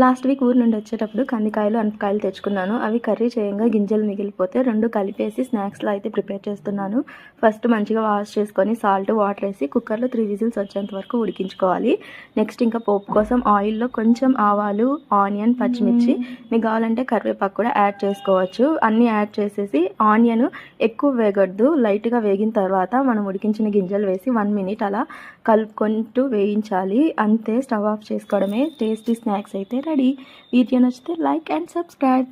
Last week ఊరు నుండి వచ్చేటప్పుడు కందికాయలు, అనపకాయలు తెచ్చుకున్నాను. అవి కర్రీ చేయంగా గింజలు మిగిలిపోతే 2 కలిపేసి స్నాక్స్‌లా అయితే ప్రిపేర్ చేస్తున్నాను. ఫస్ట్ మంచిగా వాష్ చేసుకొని సాల్ట్, వాటర్ ఏసి కుక్కర్‌లో 3 విజిల్స్ వచ్చేంత వరకు ఉడికించుకోవాలి. నెక్స్ట్ ఇంకా పోపు కోసం ఆయిల్‌లో కొంచెం ఆవాలు, ఆనియన్, పచ్చిమిర్చి మీకు కావాలంటే కరివేపాకు కూడా యాడ్ చేసుకోవచ్చు. అన్నీ యాడ్ చేసేసి ఆనియన్ ఎక్కువ వేగొద్దు, లైట్‌గా వేగిన తర్వాత మనం ఉడికించిన గింజలు వేసి 1 మినిట్ అలా కలుపుకుంటూ వేయించాలి. అంతే, స్టవ్ ఆఫ్ చేసుకోవడమే. టేస్టీ స్నాక్స్ అయితే రెడీ. వీడియో నచ్చితే లైక్ అండ్ సబ్స్క్రైబ్.